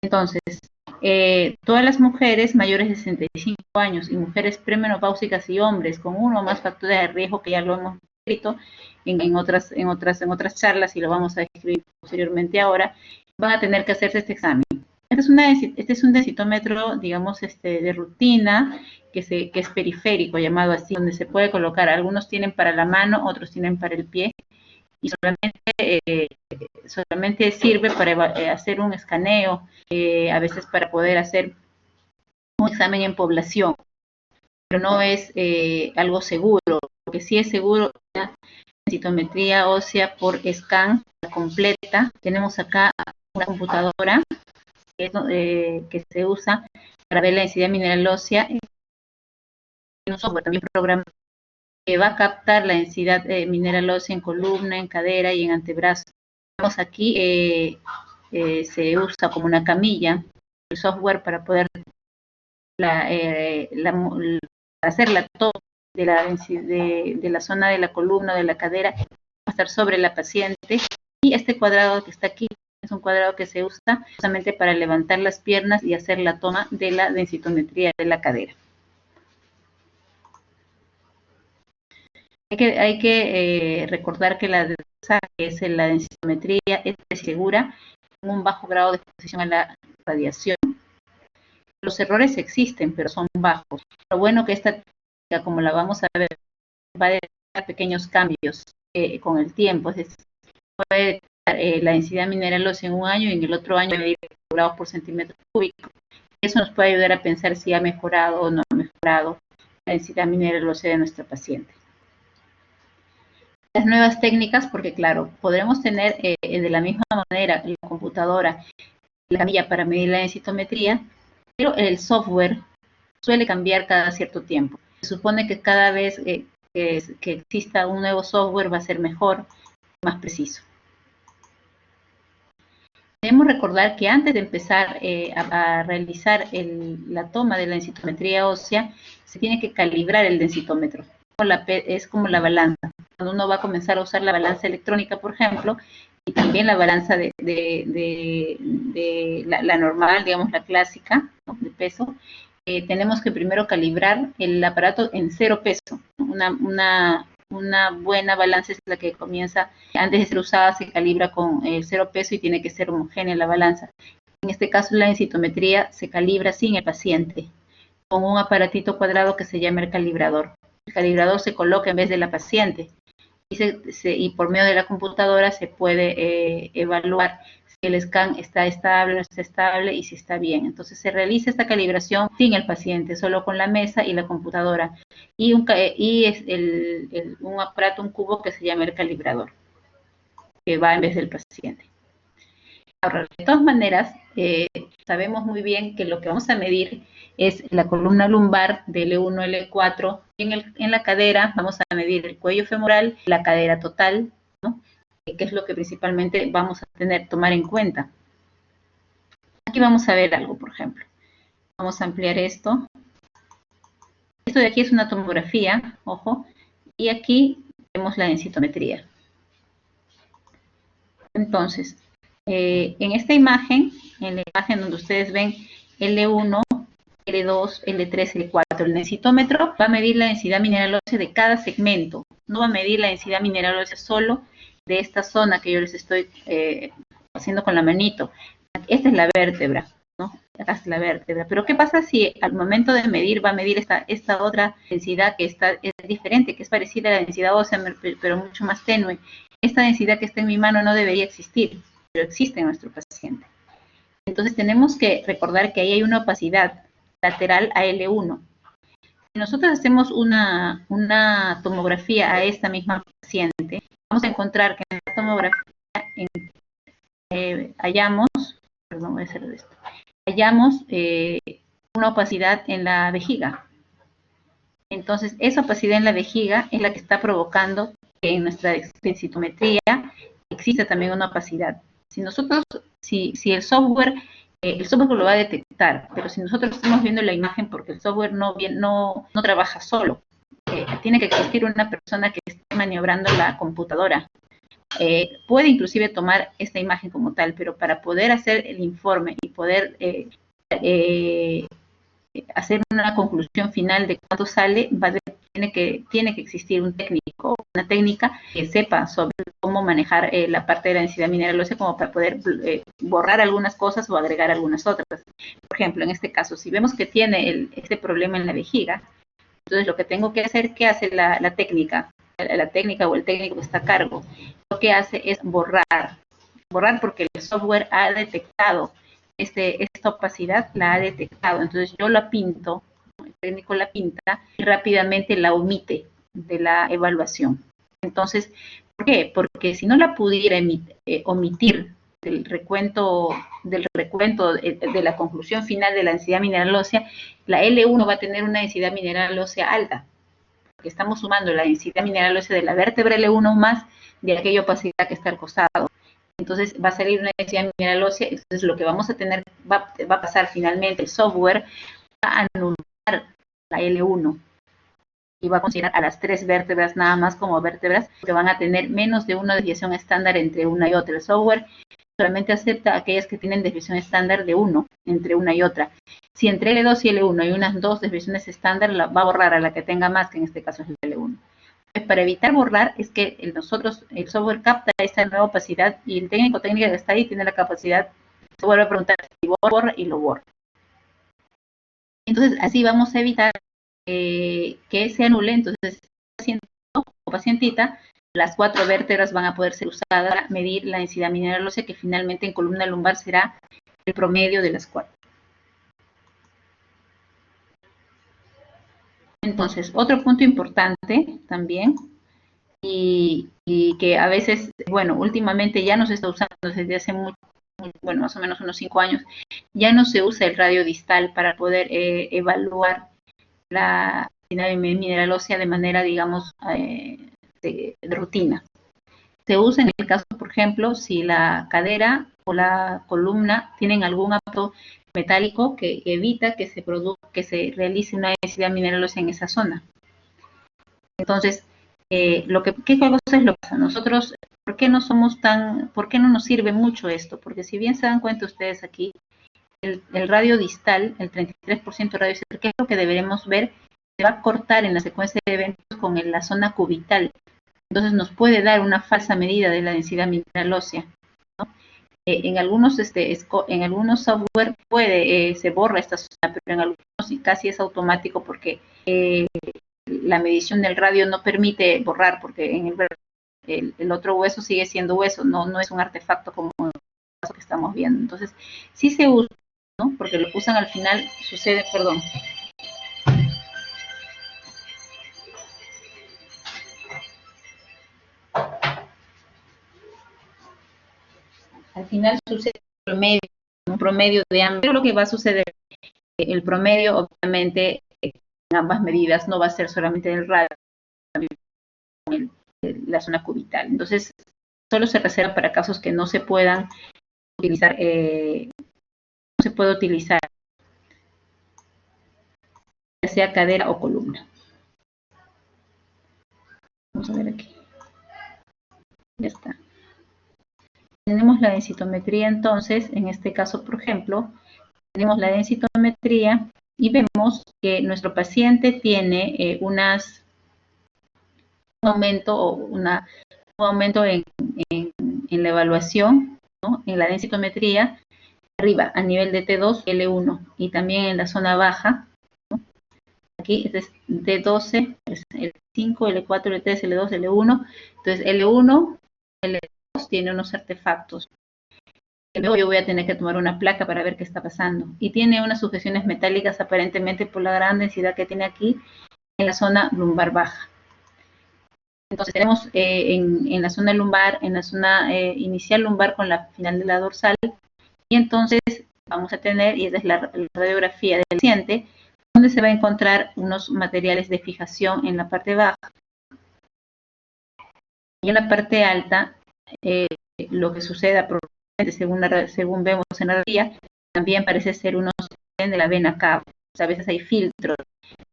Entonces, todas las mujeres mayores de 65 años y mujeres premenopáusicas y hombres con uno o más factores de riesgo, que ya lo hemos escrito en otras charlas y lo vamos a describir posteriormente ahora, van a tener que hacerse este examen. Este es un densitómetro, digamos, de rutina, que es periférico, llamado así, donde se puede colocar. Algunos tienen para la mano, otros tienen para el pie, y solamente sirve para hacer un escaneo, a veces para poder hacer un examen en población, pero no es algo seguro. Lo que sí es seguro es la densitometría ósea por scan completa. Tenemos acá una computadora que se usa para ver la densidad mineral ósea. Un software también programado que va a captar la densidad mineral ósea en columna, en cadera y en antebrazo. Vemos aquí se usa como una camilla el software para poder hacer la toma de la zona de la columna, de la cadera, va a estar sobre la paciente. Y este cuadrado que está aquí es un cuadrado que se usa justamente para levantar las piernas y hacer la toma de la densitometría de la cadera. Hay que recordar que la densitometría es segura con un bajo grado de exposición a la radiación. Los errores existen, pero son bajos. Lo bueno que esta técnica, como la vamos a ver, va a detectar pequeños cambios con el tiempo. Es decir, puede detectar la densidad mineral ósea en un año y en el otro año medir grados por centímetro cúbico. Eso nos puede ayudar a pensar si ha mejorado o no ha mejorado la densidad mineral ósea de nuestra paciente. Las nuevas técnicas, porque claro, podremos tener de la misma manera la computadora, la camilla para medir la densitometría, pero el software suele cambiar cada cierto tiempo. Se supone que cada vez que exista un nuevo software va a ser mejor, más preciso. Debemos recordar que antes de empezar a realizar la toma de la densitometría ósea, se tiene que calibrar el densitómetro. Es como la balanza. Cuando uno va a comenzar a usar la balanza electrónica, por ejemplo, y también la balanza de la normal, digamos la clásica, ¿no?, de peso, tenemos que primero calibrar el aparato en 0 peso. Una buena balanza es la que comienza, antes de ser usada, se calibra con 0 peso y tiene que ser homogénea la balanza. En este caso, la densitometría se calibra sin el paciente, con un aparatito cuadrado que se llama el calibrador. El calibrador se coloca en vez de la paciente y por medio de la computadora se puede evaluar si el scan está estable o no está estable y si está bien. Entonces se realiza esta calibración sin el paciente, solo con la mesa y la computadora y un aparato, un cubo que se llama el calibrador, que va en vez del paciente. Ahora, de todas maneras, sabemos muy bien que lo que vamos a medir es la columna lumbar de L1, L4, y en la cadera vamos a medir el cuello femoral, la cadera total, ¿no?, que es lo que principalmente vamos a tomar en cuenta. Aquí vamos a ver algo, por ejemplo. Vamos a ampliar esto. Esto de aquí es una tomografía, ojo, y aquí vemos la densitometría. Entonces, en esta imagen, en la imagen donde ustedes ven L1, L2, L3, L4, el densitómetro va a medir la densidad mineral ósea de cada segmento. No va a medir la densidad mineral ósea solo de esta zona que yo les estoy haciendo con la manito. Esta es la vértebra, ¿no? Acá es la vértebra. Pero ¿qué pasa si al momento de medir va a medir esta otra densidad que es diferente, que es parecida a la densidad ósea, pero mucho más tenue? Esta densidad que está en mi mano no debería existir, pero existe en nuestro paciente. Entonces tenemos que recordar que ahí hay una opacidad lateral a L1. Si nosotros hacemos una tomografía a esta misma paciente, vamos a encontrar que en la tomografía hallamos una opacidad en la vejiga. Entonces, esa opacidad en la vejiga es la que está provocando que en nuestra densitometría existe también una opacidad. Si el software lo va a detectar, pero si nosotros estamos viendo la imagen, porque el software no trabaja solo, tiene que existir una persona que esté maniobrando la computadora puede inclusive tomar esta imagen como tal, pero para poder hacer el informe y poder hacer una conclusión final de cuánto sale, tiene que existir un técnico, una técnica que sepa sobre cómo manejar la parte de la densidad mineral ósea como para poder borrar algunas cosas o agregar algunas otras. Por ejemplo, en este caso, si vemos que tiene este problema en la vejiga, entonces lo que tengo que hacer, ¿qué hace la técnica? La técnica o el técnico que está a cargo, lo que hace es borrar porque el software ha detectado esta opacidad, la ha detectado. Entonces yo la pinto, el técnico la pinta y rápidamente la omite de la evaluación. Entonces, ¿por qué? Porque si no la pudiera omitir del recuento de la conclusión final de la densidad mineral ósea, la L1 va a tener una densidad mineral ósea alta, porque estamos sumando la densidad mineral ósea de la vértebra L1 más de aquella opacidad que está al costado. Entonces va a salir una densidad mineral ósea, entonces lo que vamos a tener, va a pasar finalmente, el software va a anular la L1 y va a considerar a las 3 vértebras nada más como vértebras que van a tener menos de una desviación estándar entre una y otra. El software solamente acepta aquellas que tienen desviación estándar de 1 entre una y otra. Si entre L2 y L1 hay unas 2 desviaciones estándar, va a borrar a la que tenga más, que en este caso es el L1. Para evitar borrar es que el software capta esta nueva opacidad y el técnica que está ahí tiene la capacidad, se vuelve a preguntar si borra y lo borra. Entonces así vamos a evitar que se anule. Entonces paciente o pacientita, las 4 vértebras van a poder ser usadas para medir la densidad mineral ósea, que finalmente en columna lumbar será el promedio de las 4. Entonces, otro punto importante también, y que a veces, bueno, últimamente ya no se está usando desde hace mucho, bueno, más o menos unos 5 años, ya no se usa el radio distal para poder evaluar la densidad mineral ósea de manera, digamos, de rutina. Se usa en el caso, por ejemplo, si la cadera o la columna tienen algún aparato metálico que evita que se realice una densidad mineral ósea en esa zona. Entonces, ¿qué cosa es lo que pasa? Nosotros, ¿por qué no nos sirve mucho esto? Porque si bien se dan cuenta ustedes aquí, el radio distal, el 33% radio distal, ¿qué es lo que deberemos ver? Se va a cortar en la secuencia de eventos con la zona cubital. Entonces nos puede dar una falsa medida de la densidad mineral ósea, ¿no? En algunos software se borra esta zona, pero en algunos casi es automático porque la medición del radio no permite borrar, porque en el otro hueso sigue siendo hueso, no es un artefacto como el caso que estamos viendo. Entonces, sí se usa, ¿no? Porque lo que usan al final sucede, perdón. Al final sucede un promedio de ambas, pero lo que va a suceder, el promedio, obviamente, en ambas medidas no va a ser solamente del radio, también la zona cubital. Entonces, solo se reserva para casos que no se puedan utilizar, no se puede utilizar, ya sea cadera o columna. Vamos a ver aquí. Ya está. Tenemos la densitometría, entonces, en este caso, por ejemplo, tenemos la densitometría y vemos que nuestro paciente tiene un aumento en la evaluación, ¿no? En la densitometría, arriba, a nivel de T2, L1, y también en la zona baja, ¿no? Aquí es D12, es L5, L4, L3, L2, L1. Entonces, L1, L2 tiene unos artefactos. Luego yo voy a tener que tomar una placa para ver qué está pasando. Y tiene unas sujeciones metálicas aparentemente por la gran densidad que tiene aquí en la zona lumbar baja. Entonces tenemos en la zona lumbar, en la zona inicial lumbar con la final de la dorsal, y entonces vamos a tener, y esta es la radiografía del paciente, donde se va a encontrar unos materiales de fijación en la parte baja. Y en la parte alta, lo que suceda según vemos en la radiografía, también parece ser unos de la vena cava. O sea, a veces hay filtros.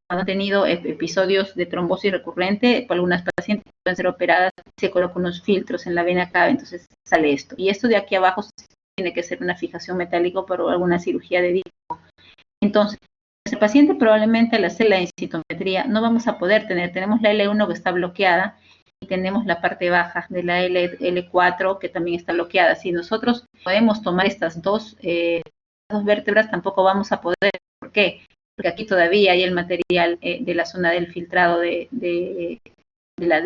Cuando han tenido episodios de trombosis recurrente, por algunas pacientes pueden ser operadas, se colocan unos filtros en la vena cava, entonces sale esto. Y esto de aquí abajo tiene que ser una fijación metálica por alguna cirugía de disco. Entonces, el paciente probablemente al hacer la densitometría no vamos a poder tenemos la L1 que está bloqueada y tenemos la parte baja de la L4 que también está bloqueada. Si nosotros podemos tomar estas dos vértebras, tampoco vamos a poder. ¿Por qué? Porque aquí todavía hay el material de la zona del filtrado de la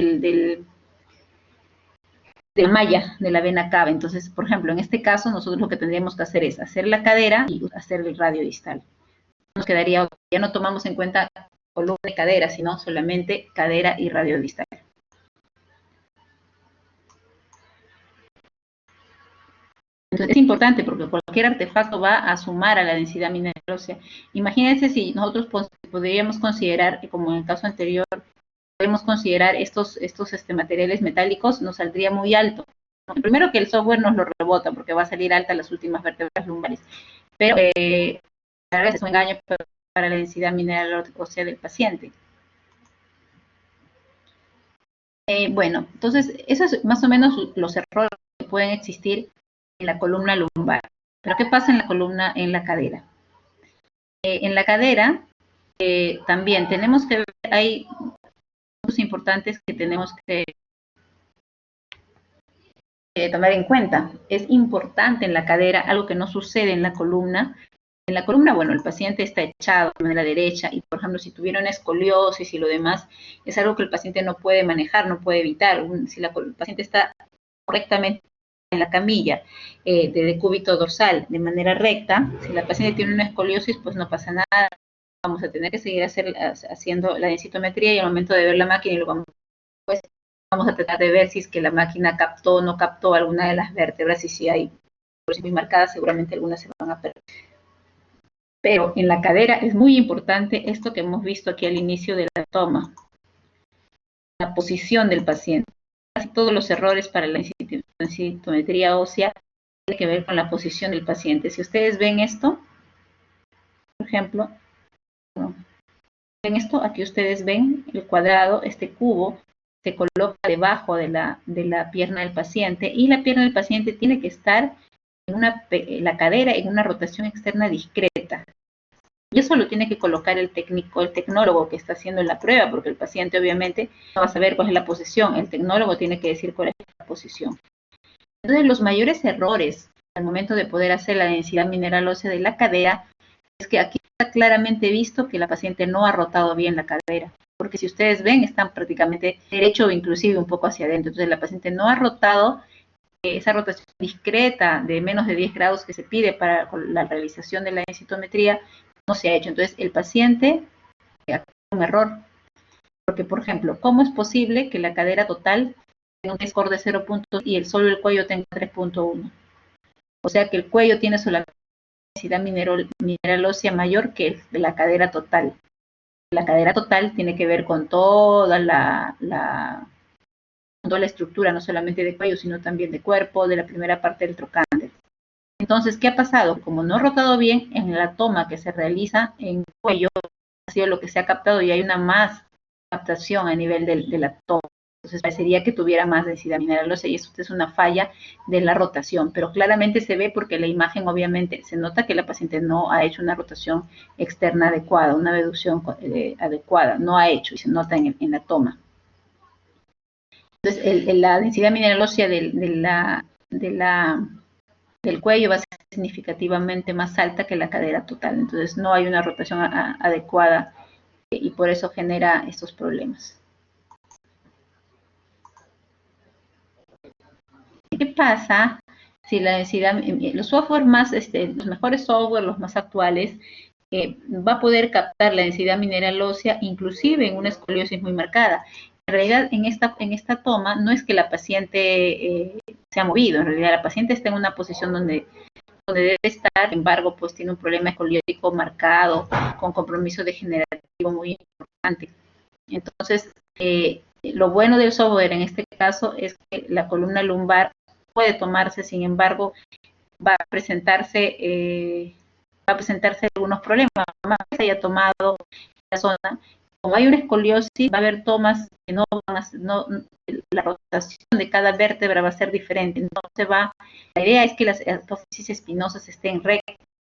malla de la vena cava. Entonces, por ejemplo, en este caso, nosotros lo que tendríamos que hacer es hacer la cadera y hacer el radio distal. Nos quedaría, ya no tomamos en cuenta columna y cadera, sino solamente cadera y radio distal. Entonces, es importante porque cualquier artefacto va a sumar a la densidad mineral ósea. Imagínense si nosotros podríamos considerar, como en el caso anterior, podemos considerar estos materiales metálicos, nos saldría muy alto. Primero que el software nos lo rebota porque va a salir alta las últimas vértebras lumbares, pero a veces es un engaño para la densidad mineral ósea del paciente. Bueno, entonces, esos son más o menos los errores que pueden existir en la columna lumbar. Pero ¿qué pasa en la columna, en la cadera? En la cadera también tenemos que ver, hay puntos importantes que tenemos que tomar en cuenta. Es importante en la cadera, algo que no sucede en la columna. En la columna, bueno, el paciente está echado de manera derecha y, por ejemplo, si tuviera una escoliosis y lo demás, es algo que el paciente no puede manejar, no puede evitar. Si el paciente está correctamente en la camilla de decúbito dorsal de manera recta, si la paciente tiene una escoliosis, pues no pasa nada. Vamos a tener que seguir haciendo la densitometría y al momento de ver la máquina y lo vamos a tratar de ver si es que la máquina captó o no captó alguna de las vértebras y si hay muy marcadas, seguramente algunas se van a perder. Pero en la cadera es muy importante esto que hemos visto aquí al inicio de la toma, la posición del paciente. Casi todos los errores para la densitometría ósea tienen que ver con la posición del paciente. Si ustedes ven esto, por ejemplo, ven esto, aquí ustedes ven el cuadrado, este cubo, se coloca debajo de la pierna del paciente y la pierna del paciente tiene que estar la cadera en una rotación externa discreta. Y eso lo tiene que colocar el tecnólogo que está haciendo la prueba, porque el paciente obviamente no va a saber cuál es la posición, el tecnólogo tiene que decir cuál es la posición. Entonces, los mayores errores al momento de poder hacer la densidad mineral ósea de la cadera es que aquí está claramente visto que la paciente no ha rotado bien la cadera, porque si ustedes ven, están prácticamente derecho o inclusive un poco hacia adentro. Entonces, la paciente no ha rotado esa rotación discreta de menos de 10 grados que se pide para la realización de la densitometría, no se ha hecho. Entonces, el paciente ha un error. Porque, por ejemplo, ¿cómo es posible que la cadera total tenga un score de 0. y solo el cuello tenga 3.1? O sea que el cuello tiene solamente densidad mineral ósea mayor que la cadera total. La cadera total tiene que ver con toda la estructura, no solamente de cuello, sino también de cuerpo, de la primera parte del trocánter. Entonces, ¿qué ha pasado? Como no ha rotado bien, en la toma que se realiza en cuello, ha sido lo que se ha captado y hay una más captación a nivel de la toma. Entonces, parecería que tuviera más densidad mineral ósea y eso es una falla de la rotación, pero claramente se ve porque la imagen obviamente se nota que la paciente no ha hecho una rotación externa adecuada, una abducción adecuada, no ha hecho y se nota en la toma. Entonces, la densidad mineral ósea del cuello va a ser significativamente más alta que la cadera total. Entonces, no hay una rotación adecuada y por eso genera estos problemas. ¿Qué pasa si la densidad, los software más, los mejores software, los más actuales, va a poder captar la densidad mineral ósea inclusive en una escoliosis muy marcada? En realidad, en esta toma no es que la paciente se ha movido, en realidad la paciente está en una posición donde debe estar, sin embargo, pues tiene un problema escoliótico marcado, con compromiso degenerativo muy importante. Entonces, lo bueno del software en este caso es que la columna lumbar puede tomarse, sin embargo, va a presentarse algunos problemas. Más se haya tomado la zona, Como hay una escoliosis, va a haber tomas que no van a, la rotación de cada vértebra va a ser diferente. Entonces la idea es que las apófisis espinosas estén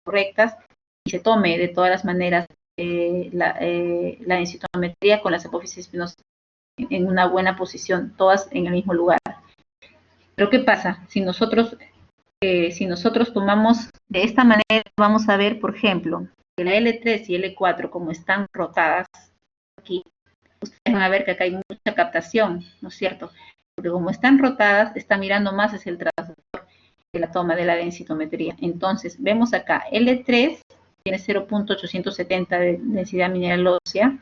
rectas y se tome de todas las maneras la densitometría con las apófisis espinosas en una buena posición, todas en el mismo lugar. Pero ¿qué pasa? Si nosotros tomamos de esta manera, vamos a ver, por ejemplo, que la L3 y L4, como están rotadas aquí, ustedes van a ver que acá hay mucha captación, ¿no es cierto? Porque como están rotadas, está mirando más hacia el transductor de la toma de la densitometría. Entonces, vemos acá, L3 tiene 0.870 de densidad mineral ósea,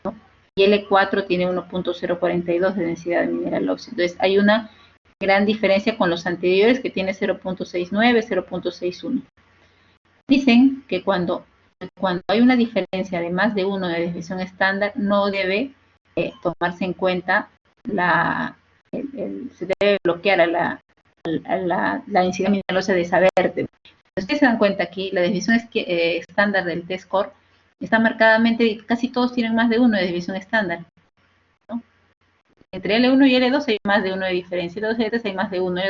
¿no? Y L4 tiene 1.042 de densidad mineral ósea. Entonces, hay una gran diferencia con los anteriores, que tiene 0.69, 0.61. Dicen que cuando hay una diferencia de más de 1 de desviación estándar, no debe tomarse en cuenta se debe bloquear a la densidad mineral ósea de esa vértebra. Ustedes se dan cuenta aquí, la desviación estándar del T-score está marcadamente, casi todos tienen más de 1 de desviación estándar, ¿no? Entre L1 y L2 hay más de 1 de diferencia, L2 y L3 hay más de 1.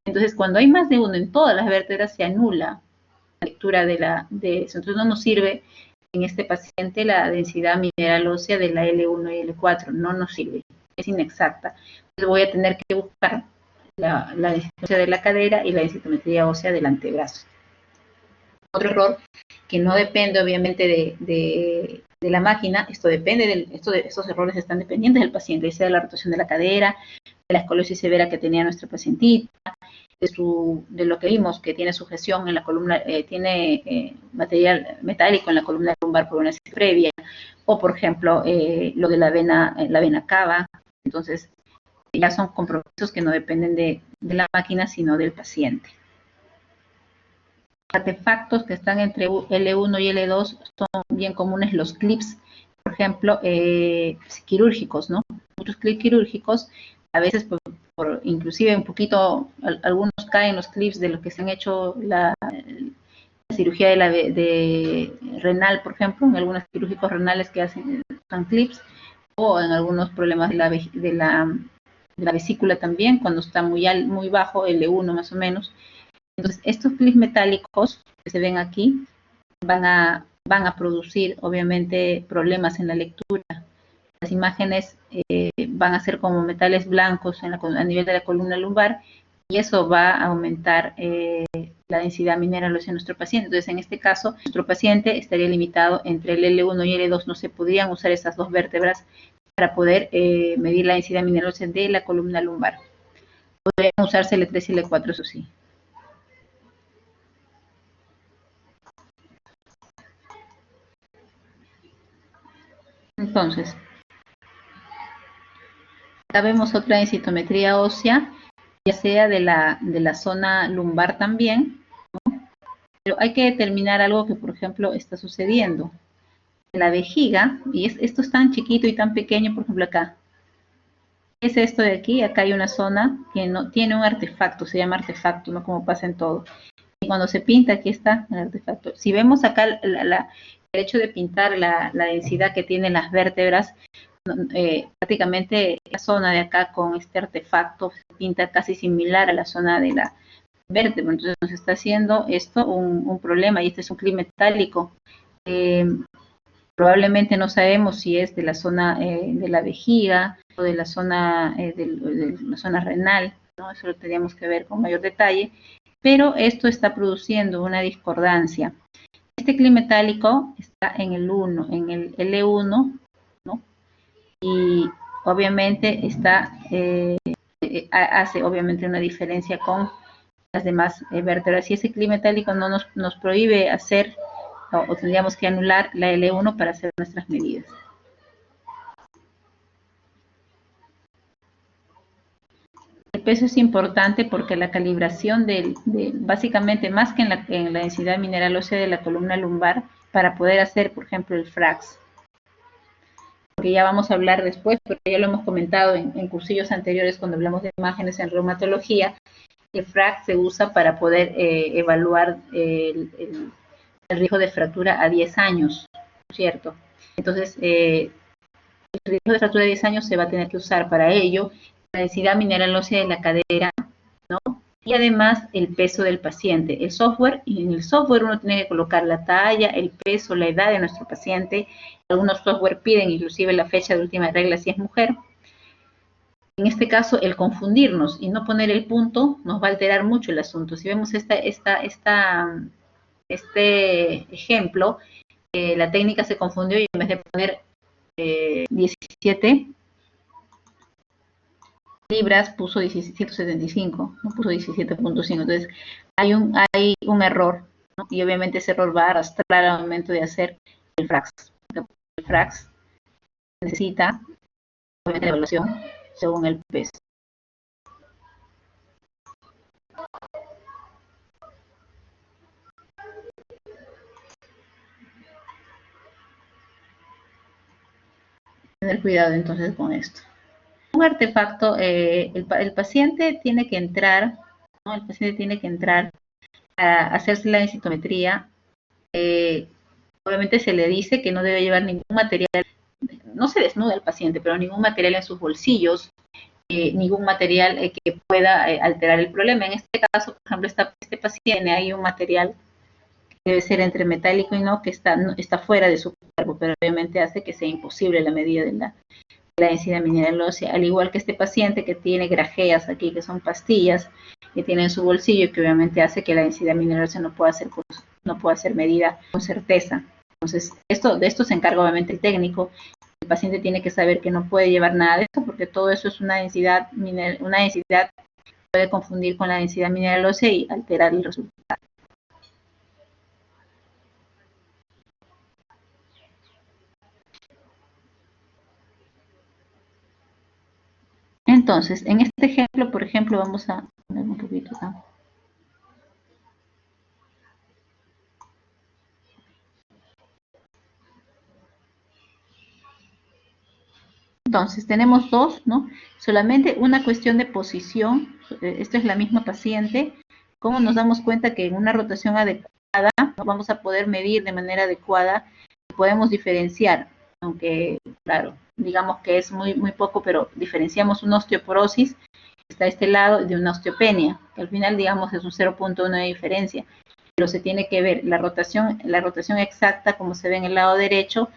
Entonces, cuando hay más de 1 en todas las vértebras, se anula la lectura de eso. Entonces, no nos sirve en este paciente la densidad mineral ósea de la L1 y L4, no nos sirve, es inexacta. Entonces, voy a tener que buscar la densitometría de la cadera y la densitometría ósea del antebrazo. Otro error que no depende obviamente de la máquina, estos errores están dependientes del paciente, sea de la rotación de la cadera, de la escoliosis severa que tenía nuestra pacientita, de lo que vimos, que tiene sujeción en la columna, tiene material metálico en la columna lumbar por una cirugía previa, o por ejemplo, lo de la vena cava. Entonces, ya son compromisos que no dependen de la máquina, sino del paciente. Artefactos que están entre L1 y L2 son bien comunes los clips, por ejemplo, quirúrgicos, ¿no? Muchos clips quirúrgicos, a veces inclusive un poquito, algunos caen los clips de los que se han hecho la cirugía de renal, por ejemplo, en algunos quirúrgicos renales que usan clips, o en algunos problemas de la vesícula también, cuando está muy bajo, L1 más o menos. Entonces, estos clips metálicos que se ven aquí van a producir, obviamente, problemas en la lectura. Las imágenes van a ser como metales blancos a nivel de la columna lumbar, y eso va a aumentar la densidad mineral ósea de nuestro paciente. Entonces, en este caso, nuestro paciente estaría limitado entre el L1 y L2. No se podrían usar esas dos vértebras para poder medir la densidad mineral ósea de la columna lumbar. Podrían usarse L3 y L4, eso sí. Entonces, acá vemos otra densitometría ósea, ya sea de la zona lumbar también, ¿no? Pero hay que determinar algo que, por ejemplo, está sucediendo. En la vejiga, y esto es tan chiquito y tan pequeño, por ejemplo, acá. ¿Qué es esto de aquí? Acá hay una zona que no tiene un artefacto, se llama artefacto, ¿no? Como pasa en todo. Y cuando se pinta, aquí está el artefacto. Si vemos acá el hecho de pintar la densidad que tienen las vértebras, prácticamente la zona de acá con este artefacto se pinta casi similar a la zona de la vértebra. Entonces nos está haciendo esto un problema, y este es un clip metálico. Probablemente no sabemos si es de la zona de la vejiga o de la zona, de la zona renal, ¿no? Eso lo tendríamos que ver con mayor detalle, pero esto está produciendo una discordancia. Este clip metálico está en el L1, ¿no? Y obviamente hace obviamente una diferencia con las demás vértebras, y ese clip metálico no nos prohíbe hacer, o tendríamos que anular la L1 para hacer nuestras medidas. El peso es importante porque la calibración básicamente más que en la densidad mineral ósea de la columna lumbar, para poder hacer, por ejemplo, el FRAX, porque ya vamos a hablar después, pero ya lo hemos comentado en cursillos anteriores cuando hablamos de imágenes en reumatología. El FRAX se usa para poder evaluar el riesgo de fractura a 10 años, ¿cierto? Entonces, el riesgo de fractura de 10 años se va a tener que usar para ello la densidad mineral ósea de la cadera, ¿no? Y además el peso del paciente. El software, y en el software uno tiene que colocar la talla, el peso, la edad de nuestro paciente. Algunos software piden inclusive la fecha de última regla si es mujer. En este caso, el confundirnos y no poner el punto nos va a alterar mucho el asunto. Si vemos este ejemplo, la técnica se confundió y en vez de poner 17 libras puso 175, no puso 17.5. Entonces hay un error, ¿no? Y obviamente ese error va a arrastrar al momento de hacer el FRAX. El FRAX necesita obviamente la evaluación según el peso. Tener cuidado entonces con esto. Un artefacto, el paciente tiene que entrar, ¿no? El paciente tiene que entrar a hacerse la densitometría. Obviamente se le dice que no debe llevar ningún material, no se desnuda el paciente, pero ningún material en sus bolsillos, ningún material que pueda alterar el problema. En este caso, por ejemplo, este paciente tiene ahí un material que debe ser entre metálico y no, que está fuera de su cuerpo, pero obviamente hace que sea imposible la medida de la densidad mineral ósea, al igual que este paciente que tiene grajeas aquí, que son pastillas que tiene en su bolsillo, que obviamente hace que la densidad mineral ósea no pueda ser medida con certeza. Entonces, de esto se encarga obviamente el técnico. El paciente tiene que saber que no puede llevar nada de esto, porque todo eso es una densidad que puede confundir con la densidad mineral ósea y alterar el resultado. Entonces, en este ejemplo, por ejemplo, vamos a poner un poquito acá. Entonces, tenemos dos, ¿no? Solamente una cuestión de posición. Esto es la misma paciente. ¿Cómo nos damos cuenta que en una rotación adecuada no vamos a poder medir de manera adecuada? Podemos diferenciar, aunque, claro, digamos que es muy, muy poco, pero diferenciamos una osteoporosis, que está a este lado, de una osteopenia, que al final, digamos, es un 0.1 de diferencia. Pero se tiene que ver la rotación exacta, como se ve en el lado derecho,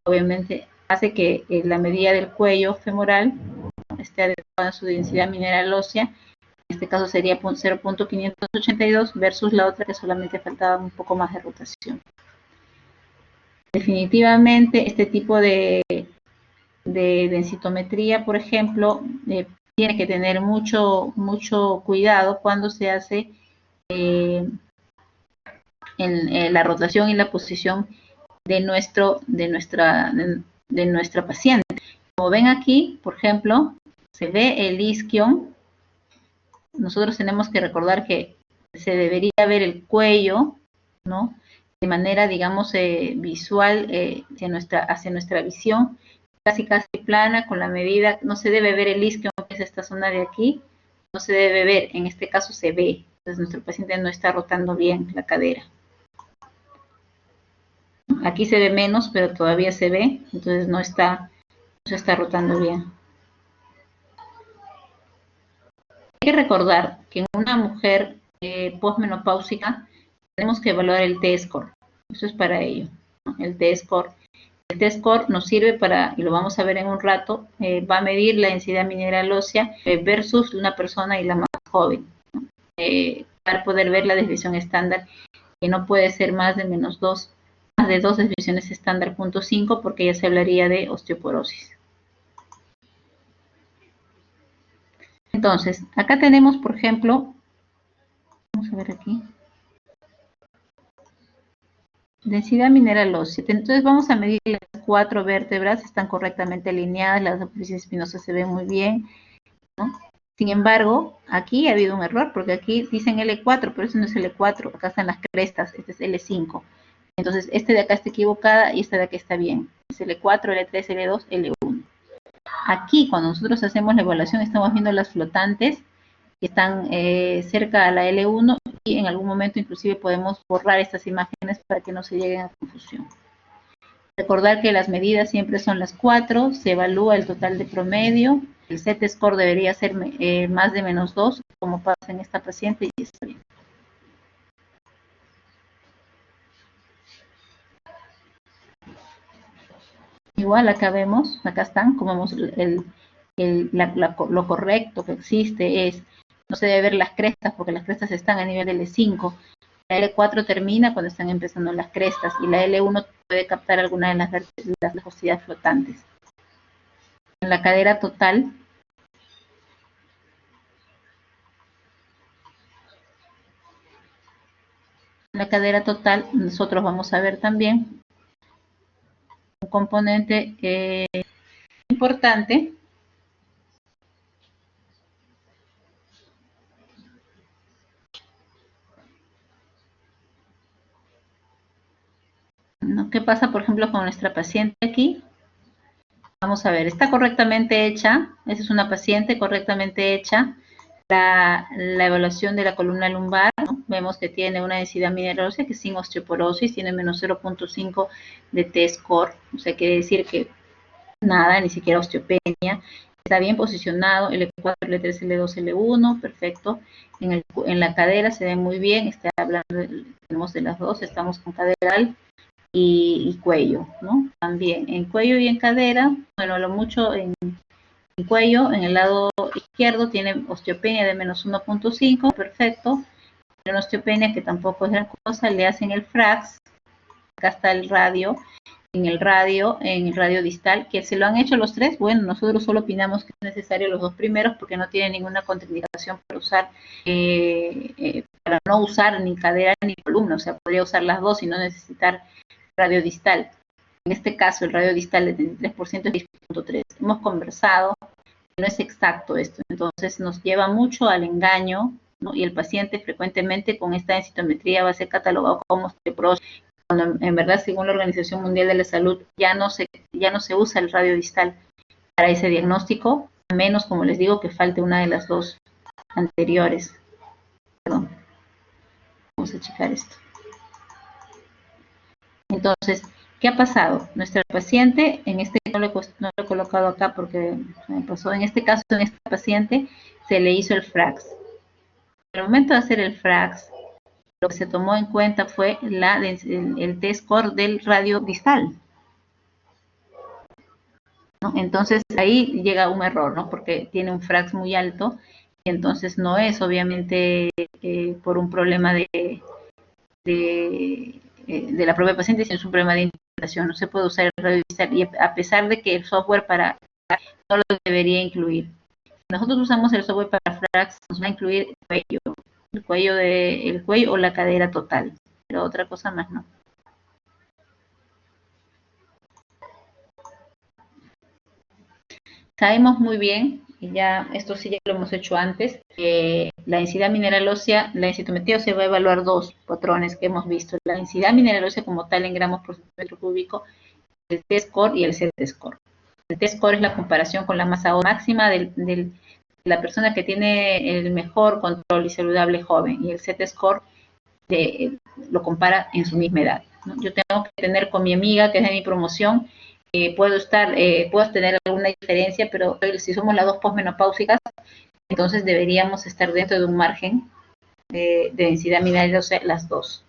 obviamente hace que la medida del cuello femoral esté adecuada a su densidad mineral ósea. En este caso sería 0.582 versus la otra que solamente faltaba un poco más de rotación. Definitivamente este tipo de densitometría, por ejemplo, tiene que tener mucho cuidado cuando se hace en la rotación y la posición de nuestra paciente. Como ven aquí, por ejemplo, se ve el isquion. Nosotros tenemos que recordar que se debería ver el cuello, ¿no? De manera, digamos, visual hacia nuestra visión, casi plana, con la medida. No se debe ver el isquion, que es esta zona de aquí, no se debe ver. En este caso se ve. Entonces nuestro paciente no está rotando bien la cadera. Aquí se ve menos, pero todavía se ve, entonces no se está rotando bien. Hay que recordar que en una mujer postmenopáusica tenemos que evaluar el T-score. Eso es para ello, ¿no? El T-score. El T-score nos sirve para, y lo vamos a ver en un rato, va a medir la densidad mineral ósea versus una persona y la más joven, ¿no? Para poder ver la desviación estándar, que no puede ser más de -2, más de 2 desviaciones estándar 0.5, porque ya se hablaría de osteoporosis. Entonces, acá tenemos, por ejemplo, vamos a ver aquí, densidad mineral ósea. Entonces vamos a medir las 4 vértebras, están correctamente alineadas, las apófisis espinosas se ven muy bien, ¿no? Sin embargo, aquí ha habido un error, porque aquí dicen L4, pero eso no es L4, acá están las crestas, este es L5. Entonces, este de acá está equivocada y esta de acá está bien. Es L4, L3, L2, L1. Aquí, cuando nosotros hacemos la evaluación, estamos viendo las flotantes que están cerca a la L1 y en algún momento inclusive podemos borrar estas imágenes para que no se lleguen a confusión. Recordar que las medidas siempre son las 4, se evalúa el total de promedio, el Z-score debería ser más de -2, como pasa en esta paciente, y está bien. Igual acá vemos, acá están, como vemos lo correcto que existe es, no se debe ver las crestas porque las crestas están a nivel de L5, la L4 termina cuando están empezando las crestas y la L1 puede captar alguna de las velocidades flotantes. En la cadera total, nosotros vamos a ver también un componente importante, ¿no? ¿Qué pasa, por ejemplo, con nuestra paciente aquí? Vamos a ver, está correctamente hecha, esa es una paciente correctamente hecha, la evaluación de la columna lumbar, ¿no? Vemos que tiene una densidad mineral ósea que sin osteoporosis, tiene menos 0.5 de T-score, o sea, quiere decir que nada, ni siquiera osteopenia, está bien posicionado, L4, L3, L2, L1, perfecto, en la cadera se ve muy bien, está hablando, tenemos de las dos, estamos con caderal, y cuello, ¿no? También en cuello y en cadera, bueno, lo mucho en cuello, en el lado izquierdo tiene osteopenia de menos 1.5, perfecto. Tiene una osteopenia que tampoco es gran cosa, le hacen el FRAX, acá está el radio, en el radio distal, que se lo han hecho los tres, bueno, nosotros solo opinamos que es necesario los dos primeros porque no tiene ninguna contraindicación para usar, para no usar ni cadera ni columna, o sea, podría usar las dos y no necesitar radio distal. En este caso, el radio distal de 33% es 6.3. Hemos conversado, no es exacto esto, entonces nos lleva mucho al engaño, ¿no? Y el paciente frecuentemente con esta densitometría va a ser catalogado como osteoporosis, cuando en verdad, según la Organización Mundial de la Salud, ya no se usa el radio distal para ese diagnóstico, a menos, como les digo, que falte una de las dos anteriores. Perdón. Vamos a checar esto. Entonces, ¿qué ha pasado? Nuestra paciente, en este no lo he colocado acá porque me pasó, en este caso, en esta paciente, se le hizo el FRAX. En el momento de hacer el FRAX, lo que se tomó en cuenta fue el T-score del radio distal, ¿no? Entonces, ahí llega un error, ¿no? Porque tiene un FRAX muy alto, y entonces no es, obviamente, por un problema de la propia paciente, sino es un problema de interpretación. No se puede usar el radio distal, y a pesar de que el software para no lo debería incluir. Si nosotros usamos el software para FRAX, nos va a incluir el cuello o la cadera total, pero otra cosa más no. Sabemos muy bien, y ya esto sí ya lo hemos hecho antes, la densidad mineral ósea, la densitometría ósea va a evaluar dos patrones que hemos visto. La densidad mineral ósea como tal en gramos por centímetro cúbico, el T-score y el Z-score. El T-score es la comparación con la masa máxima de la persona que tiene el mejor control y saludable joven, y el Z-score lo compara en su misma edad, ¿no? Yo tengo que tener con mi amiga, que es de mi promoción, puedo tener alguna diferencia, pero si somos las dos posmenopáusicas, entonces deberíamos estar dentro de un margen de densidad mineral, o sea, las dos.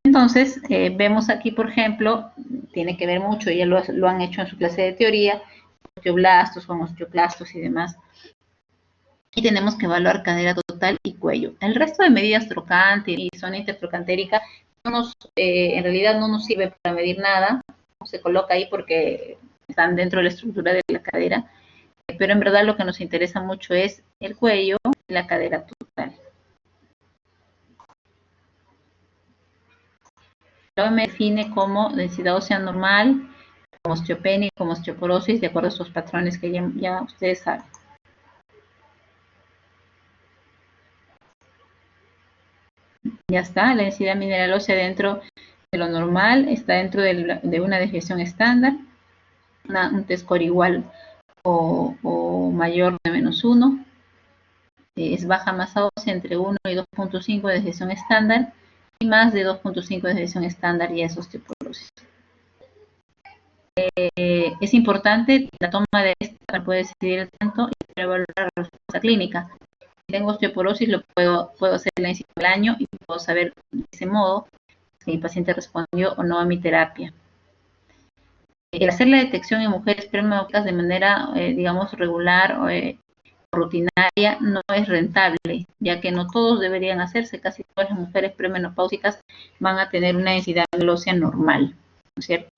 Entonces, vemos aquí, por ejemplo, tiene que ver mucho, ya lo han hecho en su clase de teoría, osteoblastos, osteoclastos y demás. Y tenemos que evaluar cadera total y cuello. El resto de medidas trocante y zona intertrocantérica en realidad no nos sirve para medir nada, no se coloca ahí porque están dentro de la estructura de la cadera, pero en verdad lo que nos interesa mucho es el cuello y la cadera total. La OMS define como densidad ósea normal, como osteopenia y como osteoporosis, de acuerdo a estos patrones que ya ustedes saben. Ya está, la densidad mineral ósea dentro de lo normal, está dentro de una desviación estándar, un T-score igual o mayor de -1, es baja masa ósea entre 1 y 2.5 de desviación estándar, y más de 2.5 de desviación estándar ya es osteoporosis. Es importante la toma de esta para poder decidir el tanto y para evaluar la respuesta clínica. Si tengo osteoporosis, puedo hacer la incisión al año y puedo saber de ese modo si mi paciente respondió o no a mi terapia. El hacer la detección en mujeres premenopáusicas de manera, digamos, regular o rutinaria no es rentable, ya que no todos deberían hacerse. Casi todas las mujeres premenopáusicas van a tener una densidad ósea normal, ¿no es cierto?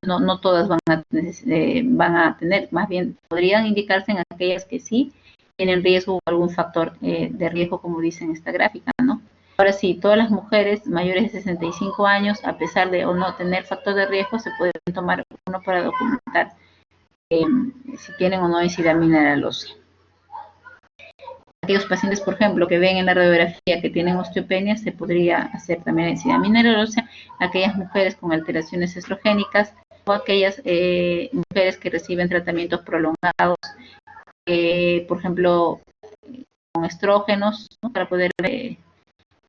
No todas van a tener, más bien podrían indicarse en aquellas que sí tienen riesgo o algún factor de riesgo, como dice en esta gráfica, ¿no? Ahora sí, todas las mujeres mayores de 65 años, a pesar de o no tener factor de riesgo, se pueden tomar uno para documentar si tienen o no densidad mineral ósea. Aquellos pacientes, por ejemplo, que ven en la radiografía que tienen osteopenia, se podría hacer también densidad mineral ósea. Aquellas mujeres con alteraciones estrogénicas o aquellas mujeres que reciben tratamientos prolongados, por ejemplo, con estrógenos, ¿no? Para poder ver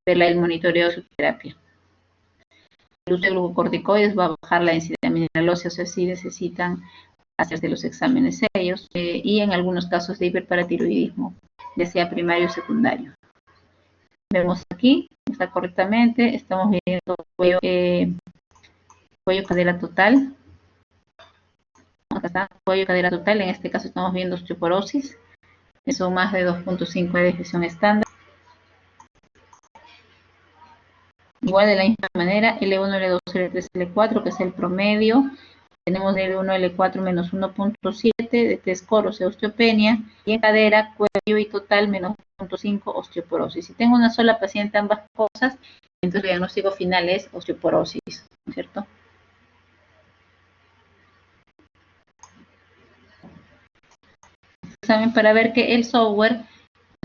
el monitoreo de su terapia. El uso de glucocorticoides va a bajar la densidad mineral ósea, o sea, sí necesitan hacerse los exámenes ellos, y en algunos casos de hiperparatiroidismo, ya sea primario o secundario. Vemos aquí, está correctamente, estamos viendo cuello cadera total. Acá está, cuello cadera total, en este caso estamos viendo osteoporosis, son más de 2.5 de desviación estándar. Igual de la misma manera, L1, L2, L3, L4, que es el promedio. Tenemos L1, L4 menos 1.7 de test core, o sea, osteopenia, y en cadera, cuello y total menos 2.5 osteoporosis. Si tengo una sola paciente ambas cosas, entonces el diagnóstico final es osteoporosis, ¿no es cierto? Examen para ver que el software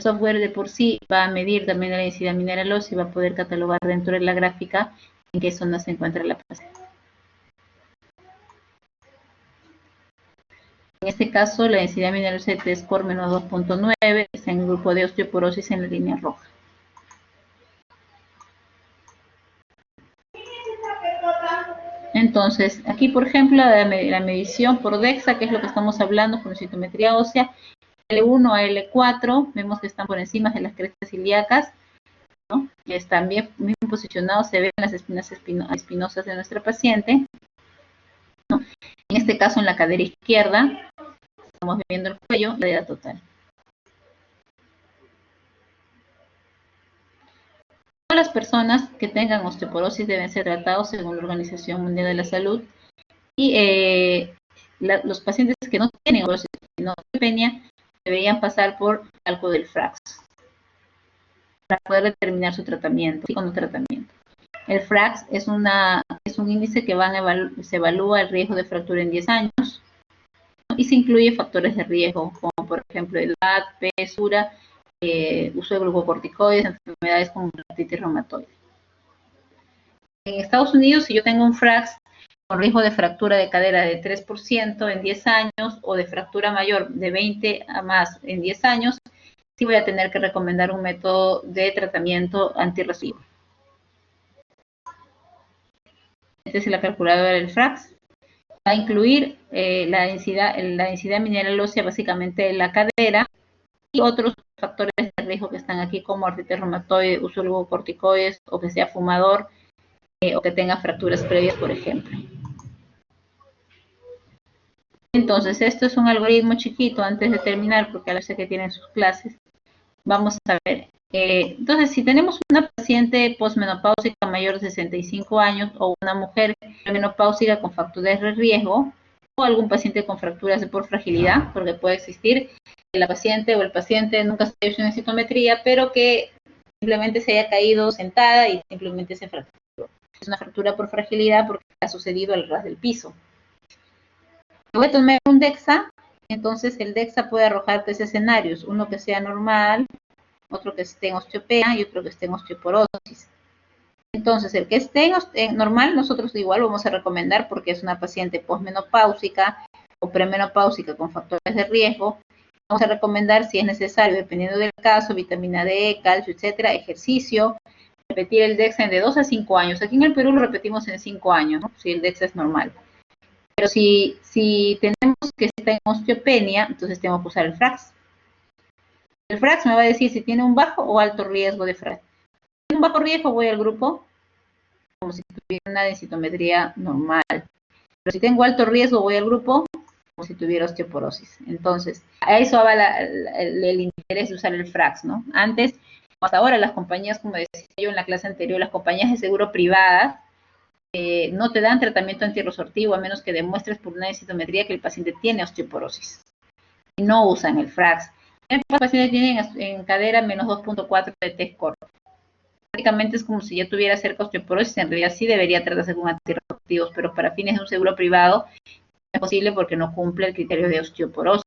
de por sí va a medir también la densidad mineral ósea y va a poder catalogar dentro de la gráfica en qué zona se encuentra la paciente. En este caso, la densidad mineral ósea de T-score menos 2.9 está en el grupo de osteoporosis en la línea roja. Entonces, aquí por ejemplo, la medición por DEXA, que es lo que estamos hablando con citometría ósea, L1 a L4, vemos que están por encima de las crestas ilíacas, ¿no? Y están bien posicionados, se ven las espinas espinosas de nuestra paciente, ¿no? En este caso en la cadera izquierda, estamos viendo el cuello, la cadera total. Todas las personas que tengan osteoporosis deben ser tratados según la Organización Mundial de la Salud, y los pacientes que no tienen osteopenia deberían pasar por cálculo del FRAX para poder determinar su tratamiento y con tratamiento. El FRAX es un índice que se evalúa el riesgo de fractura en 10 años, ¿no? Y se incluye factores de riesgo como por ejemplo edad, peso, uso de glucocorticoides, enfermedades como la artritis reumatoide. En Estados Unidos, si yo tengo un FRAX con riesgo de fractura de cadera de 3% en 10 años o de fractura mayor de 20 a más en 10 años, sí voy a tener que recomendar un método de tratamiento antirrecidivo. Esta es la calculadora del FRAX. Va a incluir la densidad mineral ósea básicamente en la cadera y otros factores de riesgo que están aquí como artritis reumatoide, uso de glucocorticoides o que sea fumador o que tenga fracturas previas, por ejemplo. Entonces, esto es un algoritmo chiquito antes de terminar, porque a la vez que tienen sus clases. Vamos a ver. Entonces, si tenemos una paciente posmenopáusica mayor de 65 años o una mujer menopáusica con factores de riesgo o algún paciente con fracturas por fragilidad, porque puede existir que la paciente o el paciente nunca se haya hecho una citometría, pero que simplemente se haya caído sentada y simplemente se fracturó. Es una fractura por fragilidad porque ha sucedido al ras del piso. Voy a tomar un DEXA, entonces el DEXA puede arrojar tres escenarios, uno que sea normal, otro que esté en osteopenia y otro que esté en osteoporosis. Entonces, el que esté en normal, nosotros igual vamos a recomendar porque es una paciente posmenopáusica o premenopáusica con factores de riesgo. Vamos a recomendar, si es necesario, dependiendo del caso, vitamina D, calcio, etcétera, ejercicio, repetir el DEXA de 2 a 5 años. Aquí en el Perú lo repetimos en 5 años, ¿no? Si el DEXA es normal. Pero si tenemos que estar en osteopenia, entonces tenemos que usar el FRAX. El FRAX me va a decir si tiene un bajo o alto riesgo de fractura. Si tiene un bajo riesgo, voy al grupo como si tuviera una densitometría normal. Pero si tengo alto riesgo, voy al grupo como si tuviera osteoporosis. Entonces, a eso va el interés de usar el FRAX, ¿no? Antes, hasta ahora, las compañías, como decía yo en la clase anterior, las compañías de seguro privadas no te dan tratamiento antirresortivo a menos que demuestres por una densitometría que el paciente tiene osteoporosis. Y no usan el FRAX. Los pacientes tienen en cadera menos 2.4 de T-score. Prácticamente es como si ya tuviera cerca osteoporosis, en realidad sí debería tratarse con antirresortivos, pero para fines de un seguro privado no es posible porque no cumple el criterio de osteoporosis.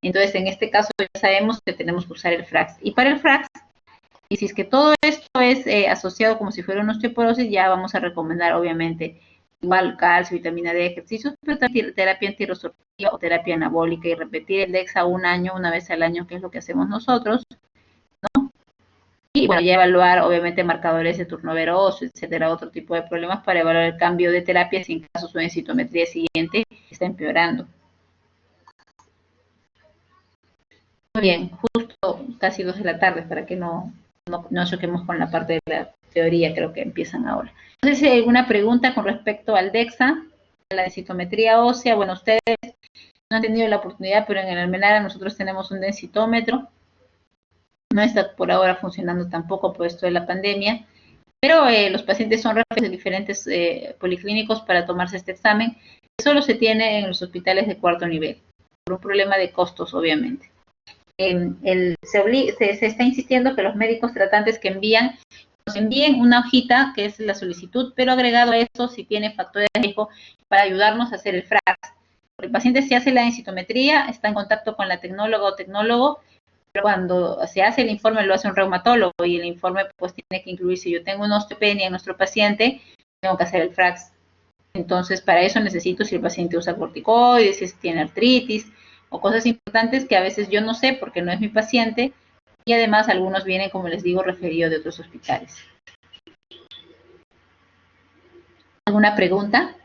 Entonces, en este caso ya sabemos que tenemos que usar el FRAX. Y para el FRAX, y si es que todo esto es asociado como si fuera una osteoporosis, ya vamos a recomendar, obviamente, igual calcio, vitamina D, ejercicios, pero terapia antirresortiva o terapia anabólica y repetir el DEXA un año, una vez al año, que es lo que hacemos nosotros, ¿no? Y bueno, ya evaluar, obviamente, marcadores de turnover óseo, etcétera, otro tipo de problemas para evaluar el cambio de terapia si en caso su densitometría siguiente está empeorando. Muy bien, justo casi 2 de la tarde para que no choquemos con la parte de la teoría, creo que empiezan ahora. Entonces, si hay alguna pregunta con respecto al DEXA, a la densitometría ósea, bueno, ustedes no han tenido la oportunidad, pero en el Almenara nosotros tenemos un densitómetro, no está por ahora funcionando tampoco por esto de la pandemia, pero los pacientes son referidos de diferentes policlínicos para tomarse este examen, que solo se tiene en los hospitales de cuarto nivel, por un problema de costos, obviamente. Se está insistiendo que los médicos tratantes que nos envíen una hojita, que es la solicitud, pero agregado a eso, si tiene factores de riesgo, para ayudarnos a hacer el FRAX. El paciente se hace la densitometría, está en contacto con la tecnóloga o tecnólogo, pero cuando se hace el informe lo hace un reumatólogo y el informe pues tiene que incluir, si yo tengo una osteopenia en nuestro paciente, tengo que hacer el FRAX. Entonces, para eso necesito si el paciente usa corticoides, si tiene artritis, o cosas importantes que a veces yo no sé porque no es mi paciente, y además algunos vienen, como les digo, referidos de otros hospitales. ¿Alguna pregunta?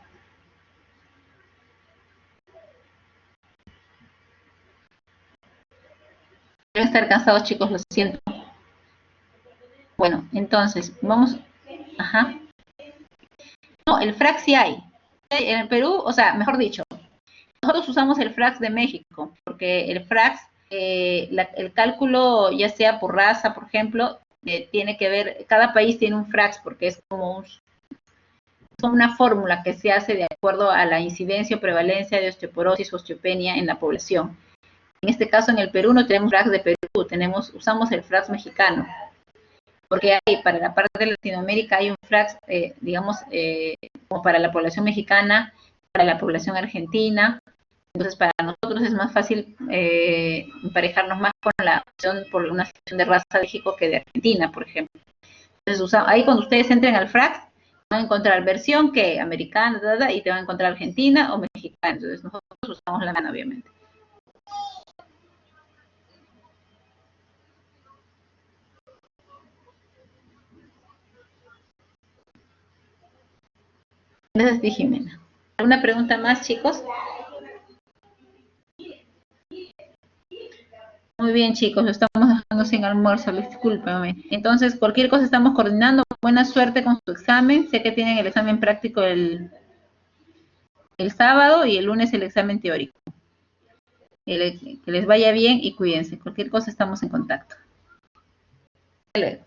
Deben estar cansados, chicos, lo siento. Bueno, entonces, vamos. Ajá. No, el FRAX sí hay. En el Perú, o sea, mejor dicho, nosotros usamos el FRAX de México, porque el FRAX, el cálculo, ya sea por raza, por ejemplo, tiene que ver, cada país tiene un FRAX, porque es como una fórmula que se hace de acuerdo a la incidencia o prevalencia de osteoporosis o osteopenia en la población. En este caso, en el Perú no tenemos FRAX de Perú, usamos el FRAX mexicano, porque para la parte de Latinoamérica hay un FRAX, digamos, como para la población mexicana, para la población argentina. Entonces, para nosotros es más fácil emparejarnos más con la opción por una situación de raza de México que de Argentina, por ejemplo. Entonces, ahí cuando ustedes entren al FRAX, van a encontrar versión que americana, y te van a encontrar argentina o mexicana. Entonces, nosotros usamos la mexicana, obviamente. Gracias, ti, Jimena. ¿Alguna pregunta más, chicos? Muy bien, chicos, lo estamos dejando sin almuerzo, discúlpenme. Entonces, cualquier cosa estamos coordinando. Buena suerte con su examen. Sé que tienen el examen práctico el sábado y el lunes el examen teórico. Que les vaya bien y cuídense. Cualquier cosa estamos en contacto. Hasta luego.